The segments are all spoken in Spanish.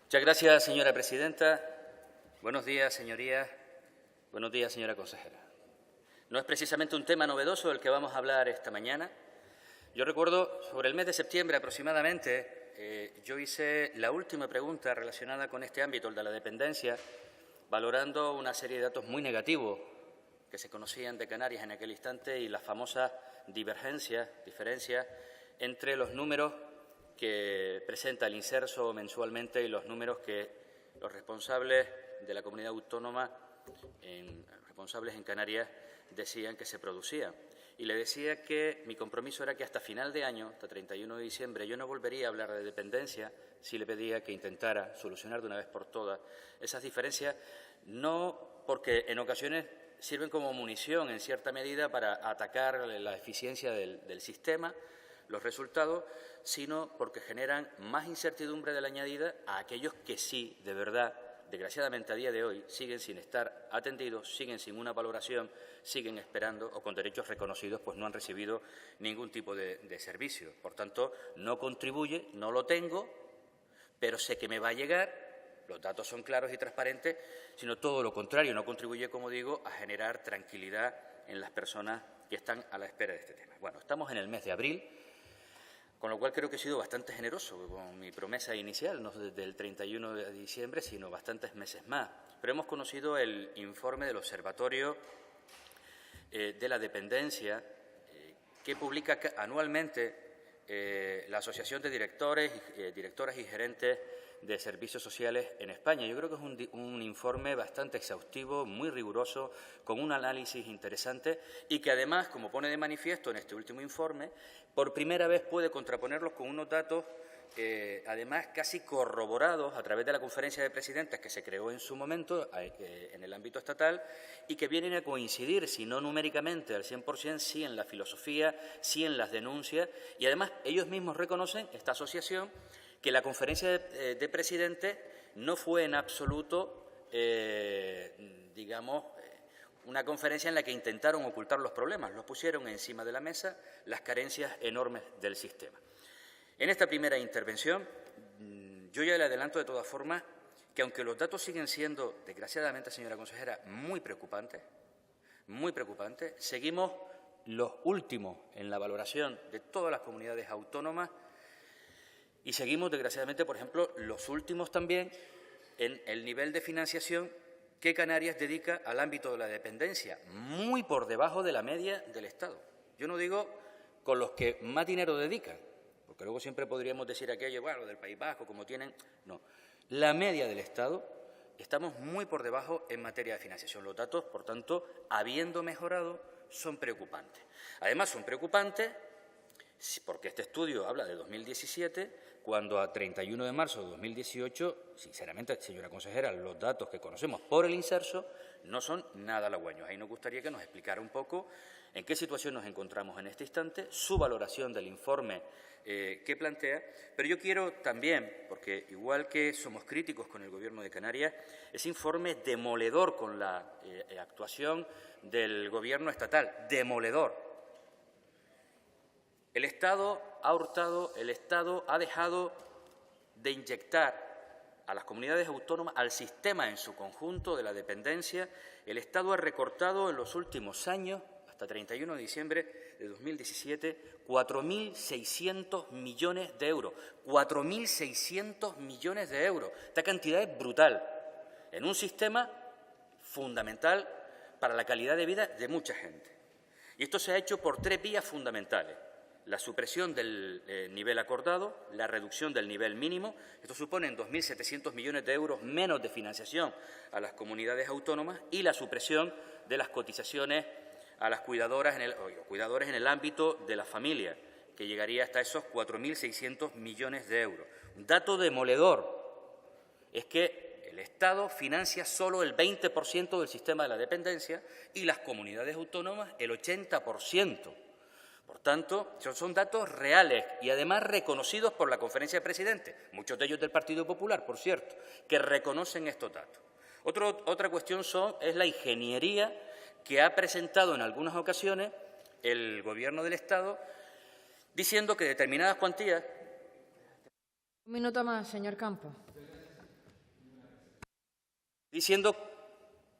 Muchas gracias, señora presidenta. Buenos días, señorías. Buenos días, señora consejera. No es precisamente un tema novedoso del que vamos a hablar esta mañana. Yo recuerdo, sobre el mes de septiembre aproximadamente, yo hice la última pregunta relacionada con este ámbito, el de la dependencia, valorando una serie de datos muy negativos que se conocían de Canarias en aquel instante y las famosas diferencias entre los números que presenta el Inserso mensualmente y los números que los responsables de la comunidad autónoma, responsables en Canarias, decían que se producían. Y le decía que mi compromiso era que hasta final de año, hasta 31 de diciembre, yo no volvería a hablar de dependencia si le pedía que intentara solucionar de una vez por todas esas diferencias, no porque en ocasiones sirven como munición en cierta medida para atacar la eficiencia del sistema, los resultados, sino porque generan más incertidumbre de la añadida a aquellos que sí, de verdad, desgraciadamente a día de hoy, siguen sin estar atendidos, siguen sin una valoración, siguen esperando o con derechos reconocidos, pues no han recibido ningún tipo de servicio. Por tanto, no contribuye, no lo tengo, pero sé que me va a llegar, los datos son claros y transparentes, sino todo lo contrario, no contribuye, como digo, a generar tranquilidad en las personas que están a la espera de este tema. Bueno, estamos en el mes de abril, con lo cual creo que he sido bastante generoso con mi promesa inicial, no desde el 31 de diciembre, sino bastantes meses más. Pero hemos conocido el informe del Observatorio de la Dependencia que publica anualmente la Asociación de Directoras y Gerentes de Servicios Sociales en España. Yo creo que es un informe bastante exhaustivo, muy riguroso, con un análisis interesante y que además, como pone de manifiesto en este último informe, por primera vez puede contraponerlos con unos datos, además casi corroborados a través de la Conferencia de Presidentes que se creó en su momento en el ámbito estatal y que vienen a coincidir, si no numéricamente al 100%, sí en la filosofía, sí en las denuncias y además ellos mismos reconocen, esta asociación, que la Conferencia de Presidentes no fue en absoluto, una conferencia en la que intentaron ocultar los problemas, los pusieron encima de la mesa, las carencias enormes del sistema. En esta primera intervención, yo ya le adelanto de todas formas que aunque los datos siguen siendo, desgraciadamente, señora consejera, muy preocupantes, seguimos los últimos en la valoración de todas las comunidades autónomas y seguimos, desgraciadamente, por ejemplo, los últimos también en el nivel de financiación que Canarias dedica al ámbito de la dependencia, muy por debajo de la media del Estado. Yo no digo con los que más dinero dedican, porque luego siempre podríamos decir aquello, bueno, del País Vasco, como tienen. No, la media del Estado, estamos muy por debajo en materia de financiación. Los datos, por tanto, habiendo mejorado, son preocupantes. Además, son preocupantes porque este estudio habla de 2017, cuando a 31 de marzo de 2018, sinceramente, señora consejera, los datos que conocemos por el Inserso no son nada halagüeños. Ahí nos gustaría que nos explicara un poco en qué situación nos encontramos en este instante, su valoración del informe que plantea, pero yo quiero también, porque igual que somos críticos con el Gobierno de Canarias, ese informe es demoledor con la actuación del Gobierno estatal, demoledor. El Estado ha hurtado, el Estado ha dejado de inyectar a las comunidades autónomas, al sistema en su conjunto de la dependencia. El Estado ha recortado en los últimos años, hasta 31 de diciembre de 2017, 4.600 millones de euros. 4.600 millones de euros. Esta cantidad es brutal en un sistema fundamental para la calidad de vida de mucha gente. Y esto se ha hecho por tres vías fundamentales. La supresión del nivel acordado, la reducción del nivel mínimo. Esto supone 2.700 millones de euros menos de financiación a las comunidades autónomas y la supresión de las cotizaciones a las cuidadores en el ámbito de la familia, que llegaría hasta esos 4.600 millones de euros. Un dato demoledor es que el Estado financia solo el 20% del sistema de la dependencia y las comunidades autónomas el 80%. Por tanto, son datos reales y además reconocidos por la Conferencia de Presidentes, muchos de ellos del Partido Popular, por cierto, que reconocen estos datos. Otra cuestión es la ingeniería que ha presentado en algunas ocasiones el Gobierno del Estado, diciendo que determinadas cuantías. Un minuto más, señor Campos. diciendo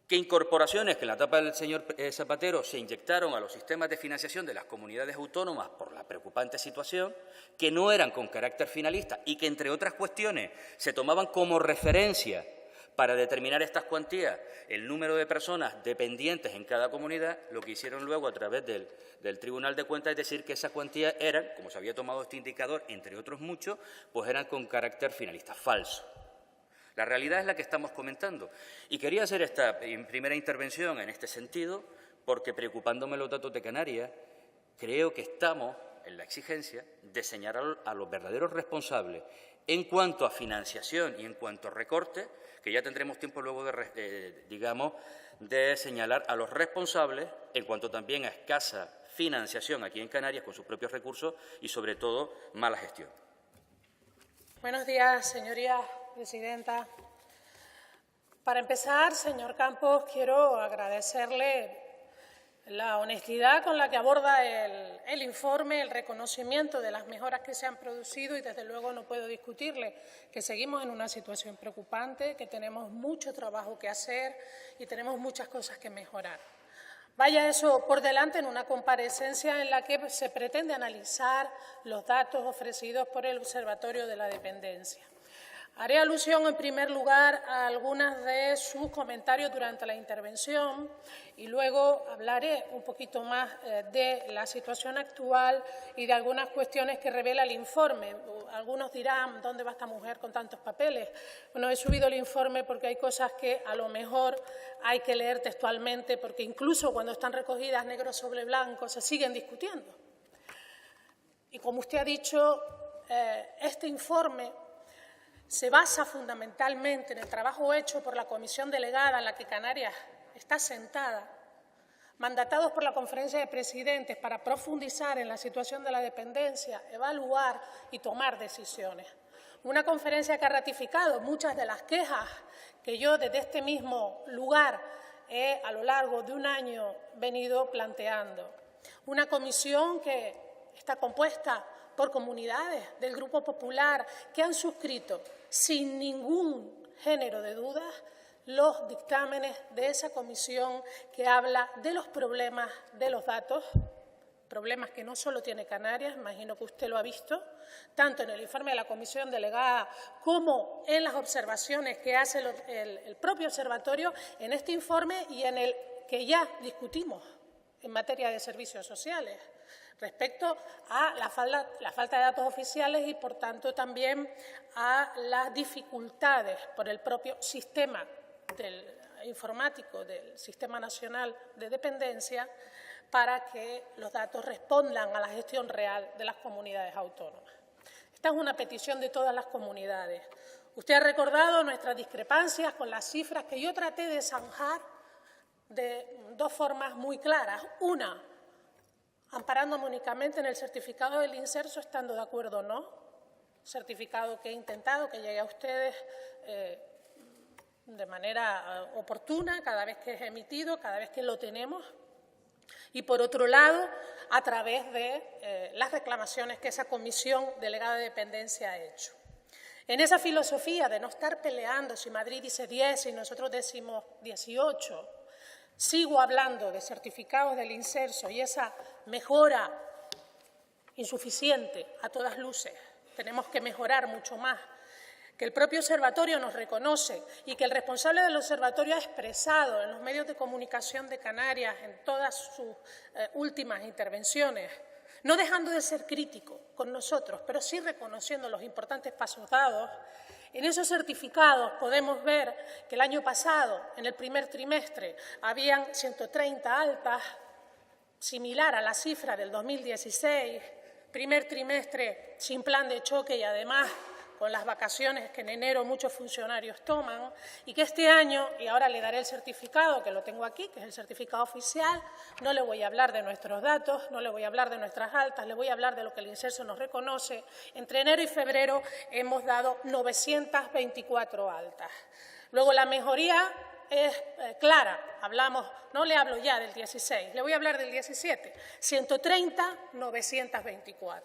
que incorporaciones que en la etapa del señor Zapatero se inyectaron a los sistemas de financiación de las comunidades autónomas por la preocupante situación, que no eran con carácter finalista y que, entre otras cuestiones, se tomaban como referencia para determinar estas cuantías el número de personas dependientes en cada comunidad, lo que hicieron luego a través del Tribunal de Cuentas es decir que esas cuantías eran, como se había tomado este indicador, entre otros muchos, pues eran con carácter finalista. Falso. La realidad es la que estamos comentando. Y quería hacer esta primera intervención en este sentido porque, preocupándome los datos de Canarias, creo que estamos en la exigencia de señalar a los verdaderos responsables en cuanto a financiación y en cuanto a recortes, que ya tendremos tiempo luego de señalar a los responsables en cuanto también a escasa financiación aquí en Canarias con sus propios recursos y, sobre todo, mala gestión. Buenos días, señoría presidenta. Para empezar, señor Campos, quiero agradecerle la honestidad con la que aborda el informe, el reconocimiento de las mejoras que se han producido y, desde luego, no puedo discutirle que seguimos en una situación preocupante, que tenemos mucho trabajo que hacer y tenemos muchas cosas que mejorar. Vaya eso por delante en una comparecencia en la que se pretende analizar los datos ofrecidos por el Observatorio de la Dependencia. Haré alusión, en primer lugar, a algunos de sus comentarios durante la intervención y luego hablaré un poquito más de la situación actual y de algunas cuestiones que revela el informe. Algunos dirán, ¿dónde va esta mujer con tantos papeles? Bueno, he subido el informe porque hay cosas que a lo mejor hay que leer textualmente, porque incluso cuando están recogidas negro sobre blanco se siguen discutiendo. Y como usted ha dicho, este informe se basa fundamentalmente en el trabajo hecho por la comisión delegada en la que Canarias está sentada, mandatados por la Conferencia de Presidentes para profundizar en la situación de la dependencia, evaluar y tomar decisiones. Una conferencia que ha ratificado muchas de las quejas que yo desde este mismo lugar a lo largo de un año venido planteando. Una comisión que está compuesta por comunidades del Grupo Popular que han suscrito sin ningún género de dudas los dictámenes de esa comisión que habla de los problemas de los datos, problemas que no solo tiene Canarias, imagino que usted lo ha visto, tanto en el informe de la comisión delegada como en las observaciones que hace el propio observatorio en este informe y en el que ya discutimos en materia de servicios sociales, respecto a la falta de datos oficiales y, por tanto, también a las dificultades por el propio sistema informático del Sistema Nacional de Dependencia para que los datos respondan a la gestión real de las comunidades autónomas. Esta es una petición de todas las comunidades. Usted ha recordado nuestras discrepancias con las cifras que yo traté de zanjar de dos formas muy claras. Una, amparándome únicamente en el certificado del inserso, estando de acuerdo o no, certificado que he intentado que llegue a ustedes de manera oportuna cada vez que es emitido, cada vez que lo tenemos, y, por otro lado, a través de las reclamaciones que esa comisión delegada de dependencia ha hecho. En esa filosofía de no estar peleando si Madrid dice 10 y nosotros decimos 18, sigo hablando de certificados del inserso y esa mejora insuficiente a todas luces. Tenemos que mejorar mucho más, que el propio observatorio nos reconoce y que el responsable del observatorio ha expresado en los medios de comunicación de Canarias en todas sus últimas intervenciones, no dejando de ser crítico con nosotros, pero sí reconociendo los importantes pasos dados. En esos certificados podemos ver que el año pasado, en el primer trimestre, habían 130 altas, similar a la cifra del 2016, primer trimestre sin plan de choque y, además, con las vacaciones que en enero muchos funcionarios toman, y que este año, y ahora le daré el certificado, que lo tengo aquí, que es el certificado oficial, no le voy a hablar de nuestros datos, no le voy a hablar de nuestras altas, le voy a hablar de lo que el inserso nos reconoce. Entre enero y febrero hemos dado 924 altas. Luego, la mejoría es clara. no le hablo ya del 16, le voy a hablar del 17, 130.924.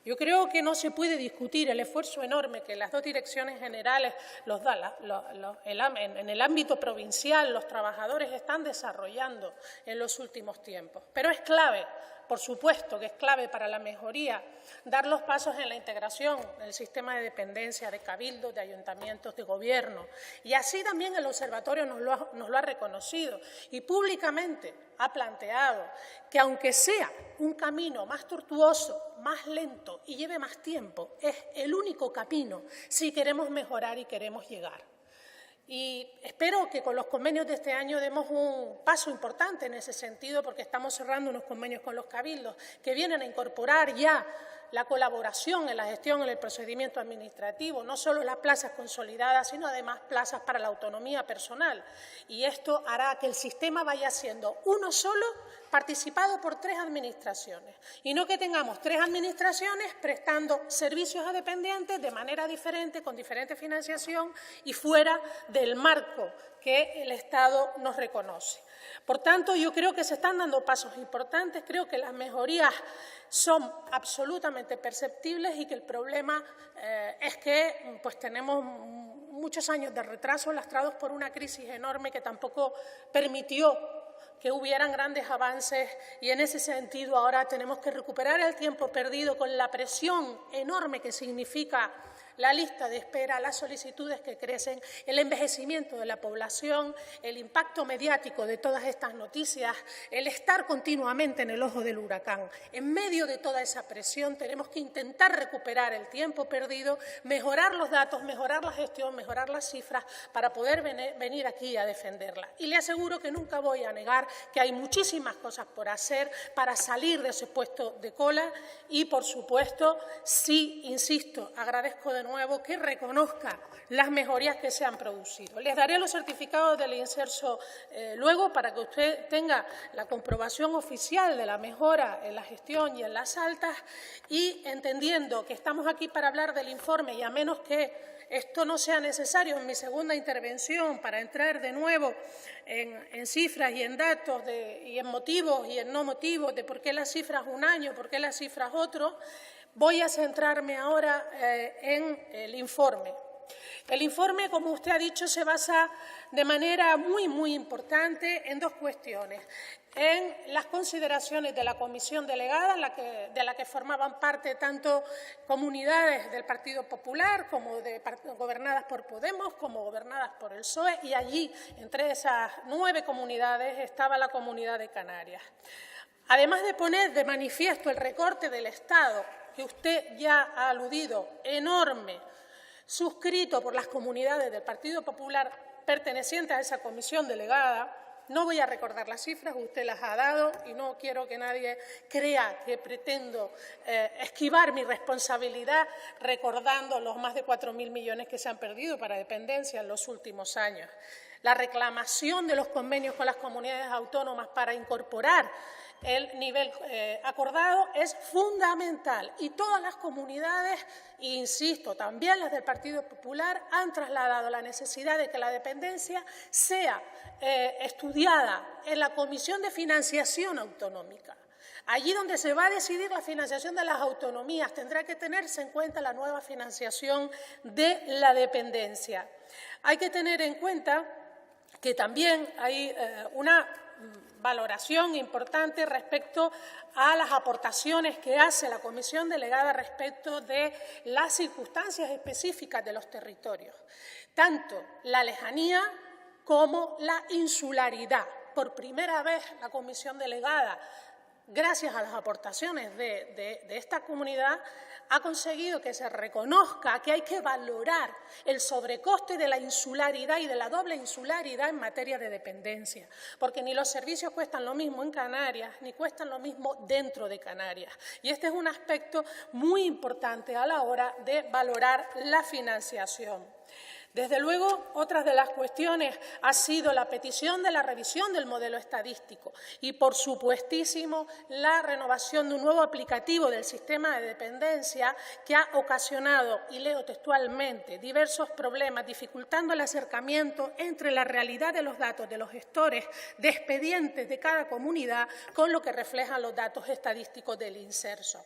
Yo creo que no se puede discutir el esfuerzo enorme que las dos direcciones generales en el ámbito provincial los trabajadores están desarrollando en los últimos tiempos. Pero es clave, por supuesto que es clave para la mejoría, dar los pasos en la integración del sistema de dependencia de cabildos, de ayuntamientos, de gobierno. Y así también el Observatorio nos lo ha reconocido y públicamente ha planteado que, aunque sea un camino más tortuoso, más lento y lleve más tiempo, es el único camino si queremos mejorar y queremos llegar. Y espero que con los convenios de este año demos un paso importante en ese sentido, porque estamos cerrando unos convenios con los cabildos que vienen a incorporar ya la colaboración en la gestión, en el procedimiento administrativo, no solo las plazas consolidadas, sino además plazas para la autonomía personal. Y esto hará que el sistema vaya siendo uno solo, participado por 3 administraciones, y no que tengamos 3 administraciones prestando servicios a dependientes de manera diferente, con diferente financiación y fuera del marco que el Estado nos reconoce. Por tanto, yo creo que se están dando pasos importantes, creo que las mejorías son absolutamente perceptibles y que el problema es que tenemos muchos años de retraso lastrados por una crisis enorme que tampoco permitió que hubieran grandes avances, y en ese sentido ahora tenemos que recuperar el tiempo perdido con la presión enorme que significa la lista de espera, las solicitudes que crecen, el envejecimiento de la población, el impacto mediático de todas estas noticias, el estar continuamente en el ojo del huracán. En medio de toda esa presión tenemos que intentar recuperar el tiempo perdido, mejorar los datos, mejorar la gestión, mejorar las cifras para poder venir aquí a defenderla. Y le aseguro que nunca voy a negar que hay muchísimas cosas por hacer para salir de ese puesto de cola y, por supuesto, sí, insisto, agradezco de nuevo que reconozca las mejorías que se han producido. Les daré los certificados del inserso luego para que usted tenga la comprobación oficial de la mejora en la gestión y en las altas, y entendiendo que estamos aquí para hablar del informe y a menos que esto no sea necesario en mi segunda intervención para entrar de nuevo en cifras y en datos y en motivos y en no motivos de por qué las cifras un año, por qué las cifras otro, voy a centrarme ahora en el informe. El informe, como usted ha dicho, se basa de manera muy importante en 2 cuestiones. En las consideraciones de la comisión delegada, de la que formaban parte tanto comunidades del Partido Popular como gobernadas por Podemos, como gobernadas por el PSOE, y allí, entre esas 9 comunidades, estaba la Comunidad de Canarias. Además de poner de manifiesto el recorte del Estado, que usted ya ha aludido, enorme, suscrito por las comunidades del Partido Popular pertenecientes a esa comisión delegada, no voy a recordar las cifras, usted las ha dado y no quiero que nadie crea que pretendo esquivar mi responsabilidad recordando los más de 4.000 millones que se han perdido para dependencia en los últimos años. La reclamación de los convenios con las comunidades autónomas para incorporar el nivel acordado es fundamental y todas las comunidades, insisto, también las del Partido Popular, han trasladado la necesidad de que la dependencia sea estudiada en la Comisión de Financiación Autonómica. Allí donde se va a decidir la financiación de las autonomías tendrá que tenerse en cuenta la nueva financiación de la dependencia. Hay que tener en cuenta que también hay una valoración importante respecto a las aportaciones que hace la comisión delegada respecto de las circunstancias específicas de los territorios, tanto la lejanía como la insularidad. Por primera vez la comisión delegada, gracias a las aportaciones de esta comunidad, ha conseguido que se reconozca que hay que valorar el sobrecoste de la insularidad y de la doble insularidad en materia de dependencia, porque ni los servicios cuestan lo mismo en Canarias, ni cuestan lo mismo dentro de Canarias. Y este es un aspecto muy importante a la hora de valorar la financiación. Desde luego, otra de las cuestiones ha sido la petición de la revisión del modelo estadístico y, por supuestísimo, la renovación de un nuevo aplicativo del sistema de dependencia que ha ocasionado, y leo textualmente, diversos problemas, dificultando el acercamiento entre la realidad de los datos de los gestores de expedientes de cada comunidad con lo que reflejan los datos estadísticos del inserso.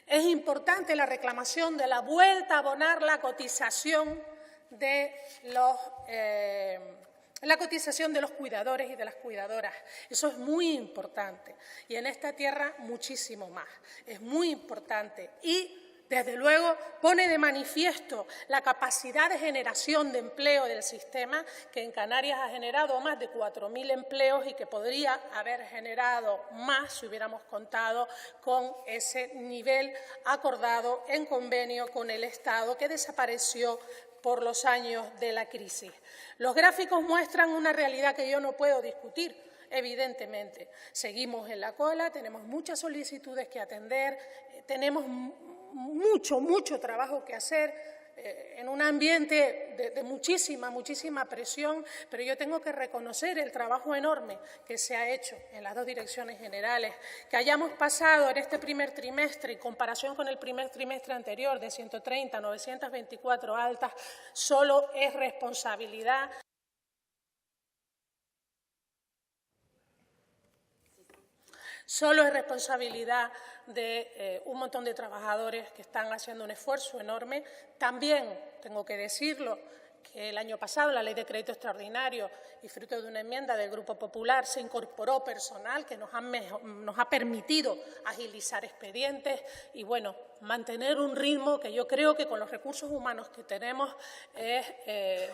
Es importante la reclamación de la vuelta a abonar la cotización de los cuidadores y de las cuidadoras. Eso es muy importante y en esta tierra muchísimo más. Es muy importante y, desde luego, pone de manifiesto la capacidad de generación de empleo del sistema, que en Canarias ha generado más de 4.000 empleos y que podría haber generado más si hubiéramos contado con ese nivel acordado en convenio con el Estado, que desapareció por los años de la crisis. Los gráficos muestran una realidad que yo no puedo discutir, evidentemente. Seguimos en la cola, tenemos muchas solicitudes que atender, tenemos mucho trabajo que hacer en un ambiente de muchísima presión, pero yo tengo que reconocer el trabajo enorme que se ha hecho en las dos direcciones generales. Que hayamos pasado en este primer trimestre, en comparación con el primer trimestre anterior, de 130 a 924 altas, solo es responsabilidad de un montón de trabajadores que están haciendo un esfuerzo enorme. También tengo que decirlo que el año pasado la Ley de Crédito Extraordinario, y fruto de una enmienda del Grupo Popular, se incorporó personal que nos ha permitido agilizar expedientes y, bueno, mantener un ritmo que yo creo que con los recursos humanos que tenemos es,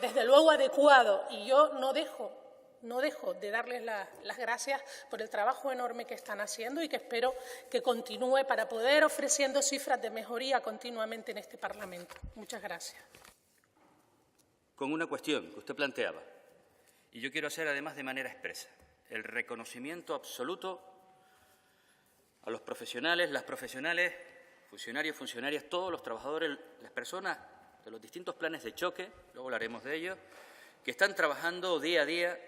desde luego, adecuado. Y yo no dejo de darles las gracias por el trabajo enorme que están haciendo y que espero que continúe para poder ofreciendo cifras de mejoría continuamente en este Parlamento. Muchas gracias. Con una cuestión que usted planteaba, y yo quiero hacer además de manera expresa, el reconocimiento absoluto a los profesionales, las profesionales, funcionarios, funcionarias, todos los trabajadores, las personas de los distintos planes de choque, luego hablaremos de ellos, que están trabajando día a día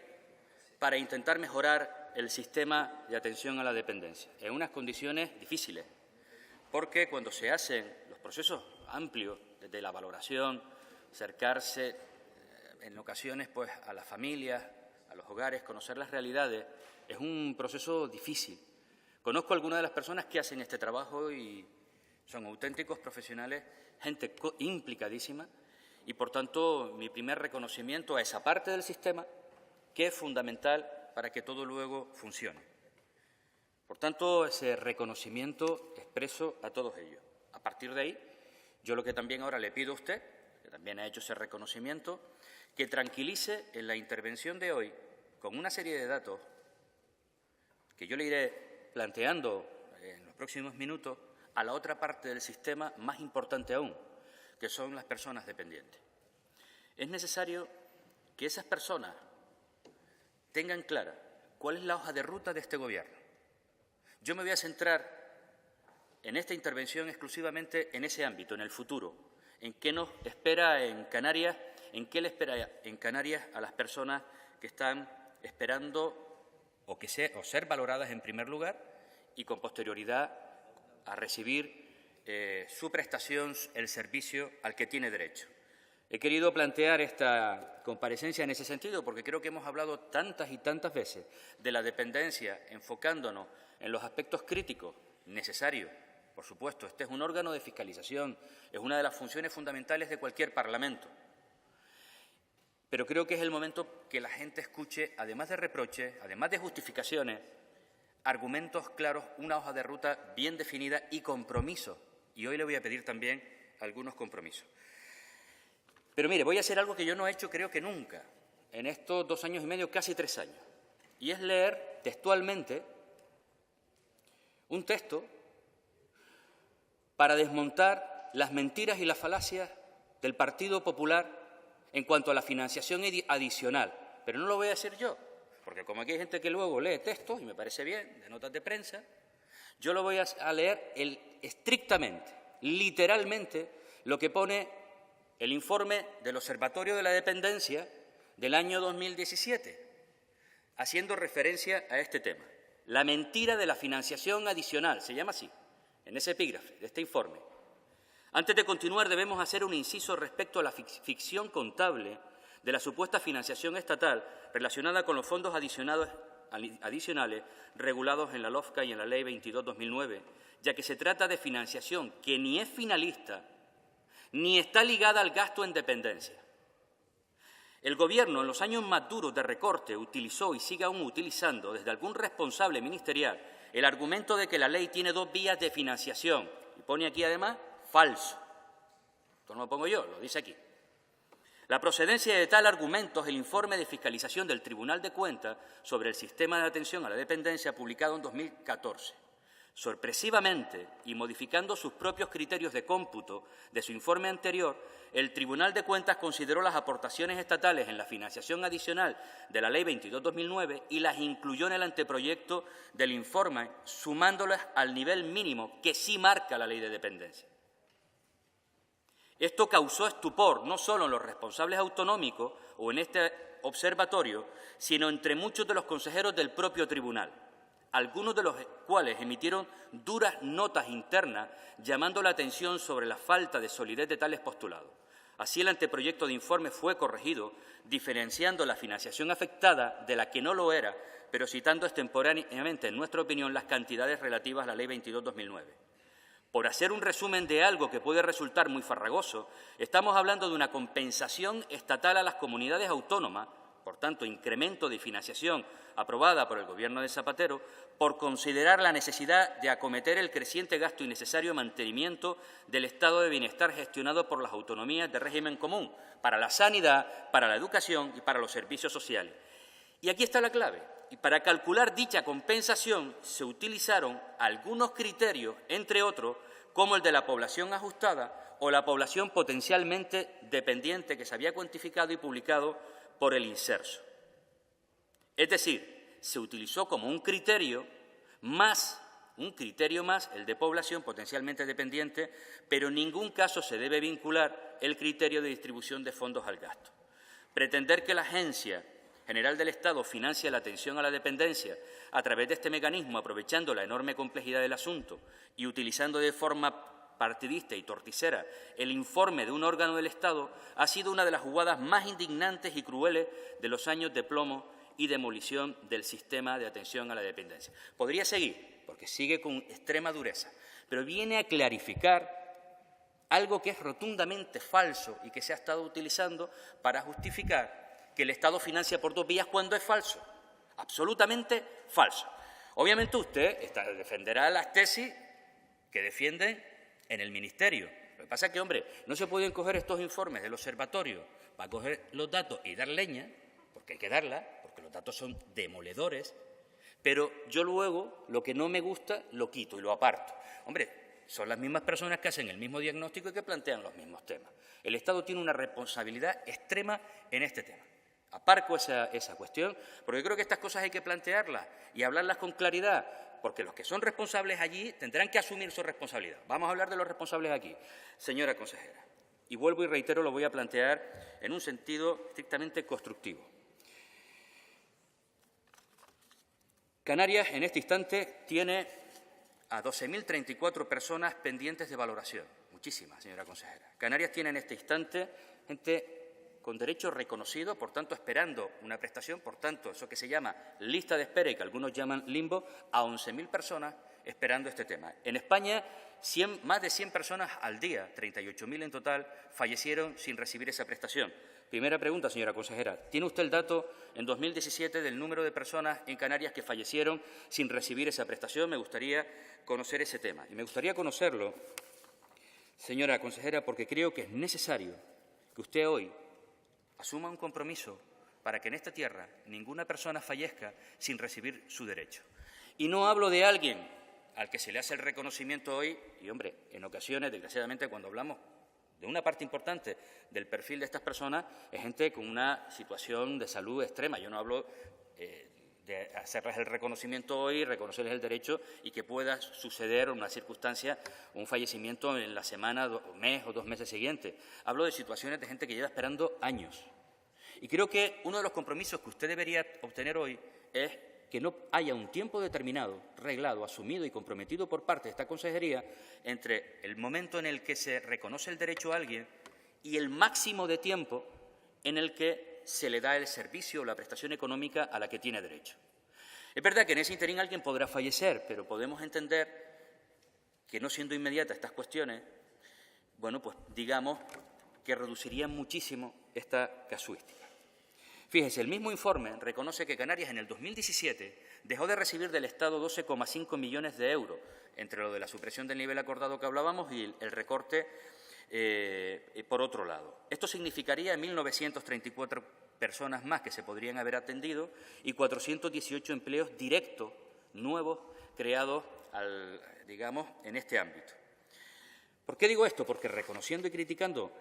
para intentar mejorar el sistema de atención a la dependencia, en unas condiciones difíciles, porque cuando se hacen los procesos amplios, desde la valoración, acercarse en ocasiones pues, a las familias, a los hogares, conocer las realidades, es un proceso difícil. Conozco a algunas de las personas que hacen este trabajo y son auténticos profesionales, gente implicadísima, y por tanto mi primer reconocimiento a esa parte del sistema que es fundamental para que todo luego funcione. Por tanto, ese reconocimiento expreso a todos ellos. A partir de ahí, yo lo que también ahora le pido a usted, que también ha hecho ese reconocimiento, que tranquilice en la intervención de hoy con una serie de datos que yo le iré planteando en los próximos minutos a la otra parte del sistema más importante aún, que son las personas dependientes. Es necesario que esas personas tengan clara cuál es la hoja de ruta de este Gobierno. Yo me voy a centrar en esta intervención exclusivamente en ese ámbito, en el futuro, en qué nos espera en Canarias, en qué le espera en Canarias a las personas que están esperando o ser valoradas en primer lugar y con posterioridad a recibir su prestación, el servicio al que tiene derecho. He querido plantear esta comparecencia en ese sentido porque creo que hemos hablado tantas y tantas veces de la dependencia, enfocándonos en los aspectos críticos necesarios. Por supuesto, este es un órgano de fiscalización, es una de las funciones fundamentales de cualquier Parlamento. Pero creo que es el momento que la gente escuche, además de reproches, además de justificaciones, argumentos claros, una hoja de ruta bien definida y compromisos. Y hoy le voy a pedir también algunos compromisos. Pero mire, voy a hacer algo que yo no he hecho creo que nunca, en estos 2 años y medio, casi 3 años, y es leer textualmente un texto para desmontar las mentiras y las falacias del Partido Popular en cuanto a la financiación adicional. Pero no lo voy a hacer yo, porque como aquí hay gente que luego lee textos, y me parece bien, de notas de prensa, yo lo voy a leer estrictamente, literalmente, lo que pone el informe del Observatorio de la Dependencia del año 2017, haciendo referencia a este tema. La mentira de la financiación adicional, se llama así, en ese epígrafe de este informe. Antes de continuar, debemos hacer un inciso respecto a la ficción contable de la supuesta financiación estatal relacionada con los fondos adicionales regulados en la LOFCA y en la Ley 22/2009, ya que se trata de financiación que ni es finalista ni está ligada al gasto en dependencia. El Gobierno, en los años más duros de recorte, utilizó y sigue aún utilizando, desde algún responsable ministerial, el argumento de que la ley tiene dos vías de financiación. Y pone aquí, además, falso. Esto no lo pongo yo, lo dice aquí. La procedencia de tal argumento es el informe de fiscalización del Tribunal de Cuentas sobre el sistema de atención a la dependencia publicado en 2014. Sorpresivamente, y modificando sus propios criterios de cómputo de su informe anterior, el Tribunal de Cuentas consideró las aportaciones estatales en la financiación adicional de la Ley 22/2009 y las incluyó en el anteproyecto del informe, sumándolas al nivel mínimo que sí marca la Ley de Dependencia. Esto causó estupor no solo en los responsables autonómicos o en este observatorio, sino entre muchos de los consejeros del propio tribunal, algunos de los cuales emitieron duras notas internas llamando la atención sobre la falta de solidez de tales postulados. Así, el anteproyecto de informe fue corregido, diferenciando la financiación afectada de la que no lo era, pero citando extemporáneamente, en nuestra opinión, las cantidades relativas a la Ley 22/2009. Por hacer un resumen de algo que puede resultar muy farragoso, estamos hablando de una compensación estatal a las comunidades autónomas, por tanto, incremento de financiación aprobada por el Gobierno de Zapatero, por considerar la necesidad de acometer el creciente gasto innecesario de mantenimiento del estado de bienestar gestionado por las autonomías de régimen común, para la sanidad, para la educación y para los servicios sociales. Y aquí está la clave. Y para calcular dicha compensación se utilizaron algunos criterios, entre otros, como el de la población ajustada o la población potencialmente dependiente que se había cuantificado y publicado por el Inserso. Es decir, se utilizó como un criterio más el de población potencialmente dependiente, pero en ningún caso se debe vincular el criterio de distribución de fondos al gasto. Pretender que la Agencia General del Estado financia la atención a la dependencia a través de este mecanismo, aprovechando la enorme complejidad del asunto y utilizando de forma partidista y torticera el informe de un órgano del Estado, ha sido una de las jugadas más indignantes y crueles de los años de plomo y demolición del sistema de atención a la dependencia. Podría seguir, porque sigue con extrema dureza, pero viene a clarificar algo que es rotundamente falso y que se ha estado utilizando para justificar que el Estado financia por dos vías cuando es falso, absolutamente falso. Obviamente usted defenderá las tesis que defienden en el Ministerio. Lo que pasa es que, hombre, no se pueden coger estos informes del observatorio para coger los datos y dar leña, porque hay que darla, porque los datos son demoledores, pero yo luego lo que no me gusta lo quito y lo aparto. Hombre, son las mismas personas que hacen el mismo diagnóstico y que plantean los mismos temas. El Estado tiene una responsabilidad extrema en este tema. Aparco esa cuestión, porque yo creo que estas cosas hay que plantearlas y hablarlas con claridad, porque los que son responsables allí tendrán que asumir su responsabilidad. Vamos a hablar de los responsables aquí, señora consejera. Y vuelvo y reitero, lo voy a plantear en un sentido estrictamente constructivo. Canarias, en este instante, tiene a 12.034 personas pendientes de valoración. Muchísimas, señora consejera. Canarias tiene en este instante gente con derecho reconocido, por tanto, esperando una prestación, por tanto, eso que se llama lista de espera y que algunos llaman limbo, a 11.000 personas esperando este tema. En España, más de 100 personas al día, 38.000 en total, fallecieron sin recibir esa prestación. Primera pregunta, señora consejera. ¿Tiene usted el dato en 2017 del número de personas en Canarias que fallecieron sin recibir esa prestación? Me gustaría conocer ese tema. Y me gustaría conocerlo, señora consejera, porque creo que es necesario que usted hoy asuma un compromiso para que en esta tierra ninguna persona fallezca sin recibir su derecho. Y no hablo de alguien al que se le hace el reconocimiento hoy, y, hombre, en ocasiones, desgraciadamente, cuando hablamos de una parte importante del perfil de estas personas, es gente con una situación de salud extrema. Yo no hablo de hacerles el reconocimiento hoy, reconocerles el derecho y que pueda suceder una circunstancia, un fallecimiento en la semana, mes o 2 meses siguientes. Hablo de situaciones de gente que lleva esperando años. Y creo que uno de los compromisos que usted debería obtener hoy es que no haya un tiempo determinado, reglado, asumido y comprometido por parte de esta consejería entre el momento en el que se reconoce el derecho a alguien y el máximo de tiempo en el que se le da el servicio o la prestación económica a la que tiene derecho. Es verdad que en ese interín alguien podrá fallecer, pero podemos entender que no siendo inmediatas estas cuestiones, bueno, pues digamos que reducirían muchísimo esta casuística. Fíjese, el mismo informe reconoce que Canarias en el 2017 dejó de recibir del Estado 12,5 millones de euros, entre lo de la supresión del nivel acordado que hablábamos y el recorte por otro lado. Esto significaría 1.934 personas más que se podrían haber atendido y 418 empleos directos nuevos creados, digamos, en este ámbito. ¿Por qué digo esto? Porque reconociendo y criticando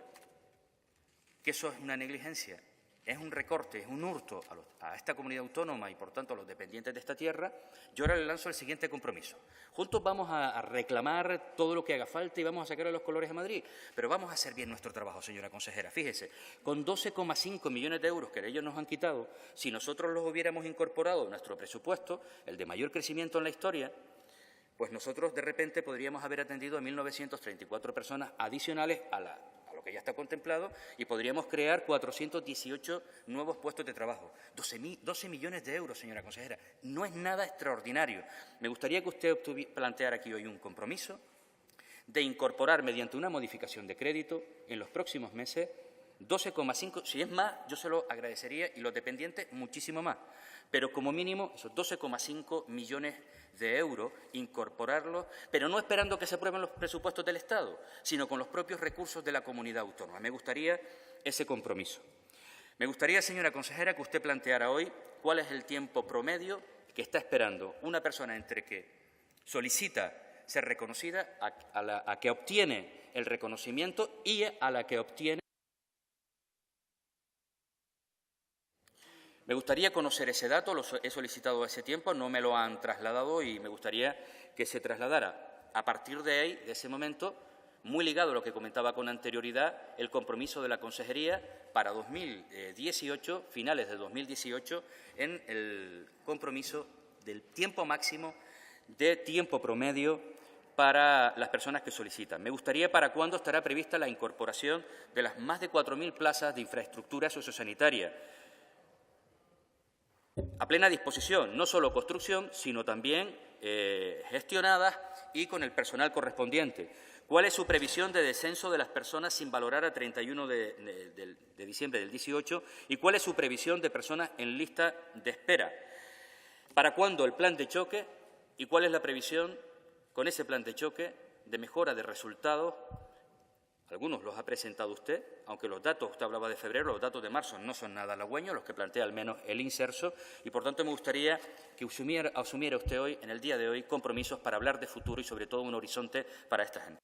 que eso es una negligencia, es un recorte, es un hurto a esta comunidad autónoma y, por tanto, a los dependientes de esta tierra, yo ahora le lanzo el siguiente compromiso. Juntos vamos a reclamar todo lo que haga falta y vamos a sacarle los colores a Madrid, pero vamos a hacer bien nuestro trabajo, señora consejera. Fíjese, con 12,5 millones de euros que ellos nos han quitado, si nosotros los hubiéramos incorporado a nuestro presupuesto, el de mayor crecimiento en la historia, pues nosotros de repente podríamos haber atendido a 1.934 personas adicionales a lo que ya está contemplado y podríamos crear 418 nuevos puestos de trabajo. 12 millones de euros, señora consejera. No es nada extraordinario. Me gustaría que usted planteara aquí hoy un compromiso de incorporar mediante una modificación de crédito en los próximos meses 12,5, si es más, yo se lo agradecería y los dependientes muchísimo más, pero como mínimo esos 12,5 millones de euros, incorporarlos, pero no esperando que se aprueben los presupuestos del Estado, sino con los propios recursos de la comunidad autónoma. Me gustaría ese compromiso. Me gustaría, señora consejera, que usted planteara hoy cuál es el tiempo promedio que está esperando una persona entre que solicita ser reconocida a que obtiene el reconocimiento y a la que obtiene. Me gustaría conocer ese dato, lo he solicitado hace tiempo, no me lo han trasladado y me gustaría que se trasladara. A partir de ahí, de ese momento, muy ligado a lo que comentaba con anterioridad, el compromiso de la Consejería para 2018, finales de 2018, en el compromiso del tiempo máximo de tiempo promedio para las personas que solicitan. Me gustaría para cuándo estará prevista la incorporación de las más de 4.000 plazas de infraestructura sociosanitaria, a plena disposición, no solo construcción, sino también gestionadas y con el personal correspondiente. ¿Cuál es su previsión de descenso de las personas sin valorar a 31 de diciembre del 18? ¿Y cuál es su previsión de personas en lista de espera? ¿Para cuándo el plan de choque? ¿Y cuál es la previsión con ese plan de choque de mejora de resultados? Algunos los ha presentado usted, aunque los datos, usted hablaba de febrero, los datos de marzo no son nada halagüeños, los que plantea al menos el Inserso, y por tanto me gustaría que asumiera usted hoy, en el día de hoy, compromisos para hablar de futuro y sobre todo un horizonte para esta gente.